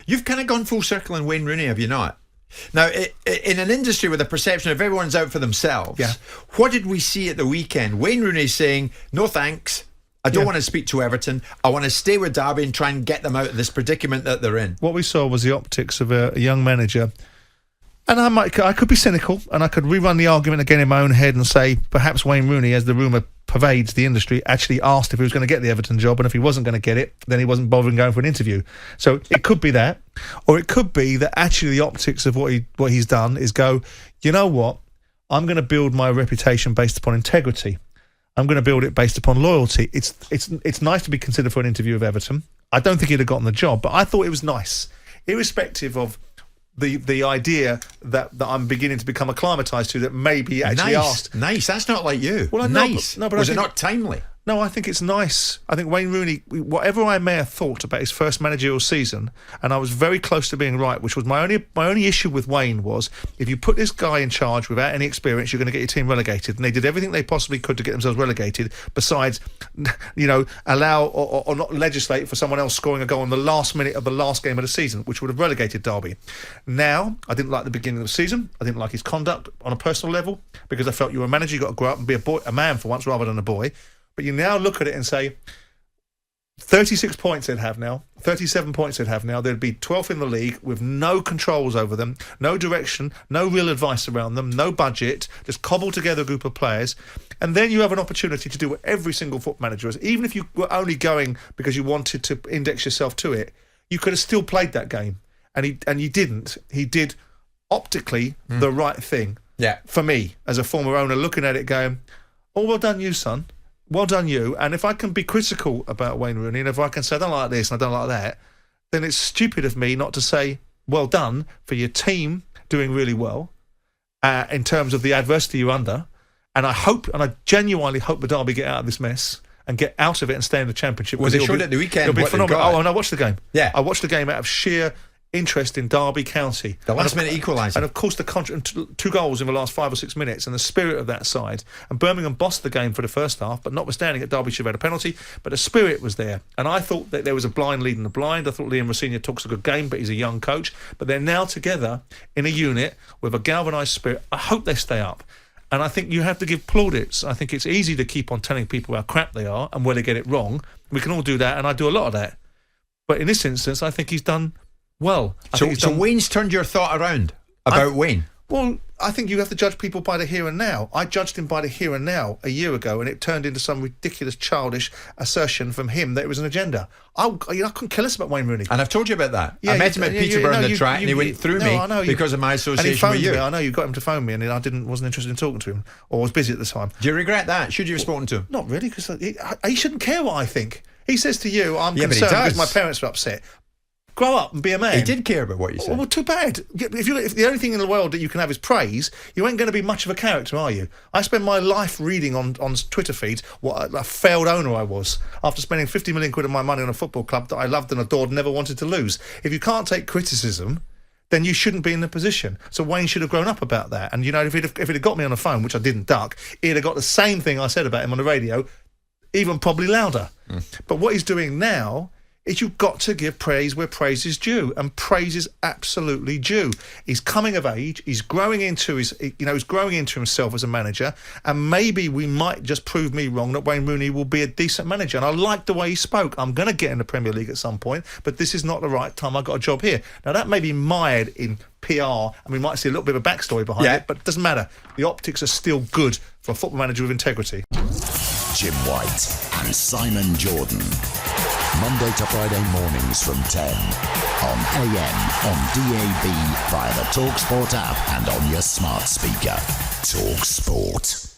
You've kind of gone full circle in Wayne Rooney, have you not? Now, in an industry with a perception of everyone's out for themselves, what did we see at the weekend? Wayne Rooney saying, no thanks, I don't want to speak to Everton. I want to stay with Derby and try and get them out of this predicament that they're in. What we saw was the optics of a young manager. And I could be cynical, and I could rerun the argument again in my own head and say perhaps Wayne Rooney, as the rumour pervades the industry, actually asked if he was going to get the Everton job, and if he wasn't going to get it, then he wasn't bothering going for an interview. So it could be that, or it could be that actually the optics of what he's done is go, you know what, I'm going to build my reputation based upon integrity. I'm going to build it based upon loyalty. It's nice to be considered for an interview of Everton. I don't think he'd have gotten the job, but I thought it was nice, irrespective of the idea that I'm beginning to become acclimatised to, that maybe actually asked. Nice. That's not like you. Well, nice. But was it not timely? No, I think it's nice. I think Wayne Rooney, whatever I may have thought about his first managerial season, and I was very close to being right, which was my only issue with Wayne was, if you put this guy in charge without any experience, you're going to get your team relegated. And they did everything they possibly could to get themselves relegated, besides, allow or not legislate for someone else scoring a goal in the last minute of the last game of the season, which would have relegated Derby. Now, I didn't like the beginning of the season. I didn't like his conduct on a personal level, because I felt you were a manager, you've got to grow up and be a man for once rather than a boy. But you now look at it and say, 36 points they'd have now, 37 points they'd have now. They'd be 12th in the league with no controls over them, no direction, no real advice around them, no budget, just cobble together a group of players. And then you have an opportunity to do what every single foot manager is. Even if you were only going because you wanted to index yourself to it, you could have still played that game. And you didn't. He did optically the right thing. Yeah. For me, as a former owner, looking at it going, oh, well done you, son. Well done you. And if I can be critical about Wayne Rooney, and if I can say I don't like this and I don't like that, then it's stupid of me not to say well done for your team doing really well in terms of the adversity you're under. And I hope, and I genuinely hope the Derby get out of this mess and get out of it and stay in the Championship. Was it showed at the weekend? It'll be phenomenal. Oh, and I watched the game. Yeah. I watched the game out of sheer interest in Derby County. The last minute equaliser. And of course the 2 goals in the last 5 or 6 minutes, and the spirit of that side. And Birmingham bossed the game for the first half, but notwithstanding it, Derby should have had a penalty, but the spirit was there. And I thought that there was a blind leading the blind. I thought Liam Rosenior talks a good game, but he's a young coach. But they're now together in a unit with a galvanised spirit. I hope they stay up. And I think you have to give plaudits. I think it's easy to keep on telling people how crap they are and where they get it wrong. We can all do that, and I do a lot of that. But in this instance, I think he's done well. So Wayne's turned your thought around about Wayne? Well, I think you have to judge people by the here and now. I judged him by the here and now a year ago, and it turned into some ridiculous, childish assertion from him that it was an agenda. I couldn't care less about Wayne Rooney. And I've told you about that. I met him at Peterborough on the track, and he went through me because of my association with you. I know you got him to phone me, and I wasn't interested in talking to him, or was busy at the time. Do you regret that? Should you have spoken to him? Not really, because he shouldn't care what I think. He says to you, I'm concerned because my parents are upset. Grow up and be a man. He did care about what you said. Well, too bad. If the only thing in the world that you can have is praise, you ain't going to be much of a character, are you? I spend my life reading on Twitter feeds what a failed owner I was after spending 50 million quid of my money on a football club that I loved and adored and never wanted to lose. If you can't take criticism, then you shouldn't be in the position. So Wayne should have grown up about that. And, if he'd have got me on the phone, which I didn't duck, he'd have got the same thing I said about him on the radio, even probably louder. But what he's doing now is you've got to give praise where praise is due, and praise is absolutely due. He's coming of age. He's growing into he's growing into himself as a manager, and maybe we might just prove me wrong that Wayne Rooney will be a decent manager. And I like the way he spoke. I'm going to get in the Premier League at some point, but this is not the right time. I've got a job here. Now that may be mired in PR, and we might see a little bit of a backstory behind it, but it doesn't matter. The optics are still good for a football manager with integrity. Jim White and Simon Jordan. Monday to Friday mornings from 10 on AM, on DAB, via the talkSPORT app and on your smart speaker. talkSPORT.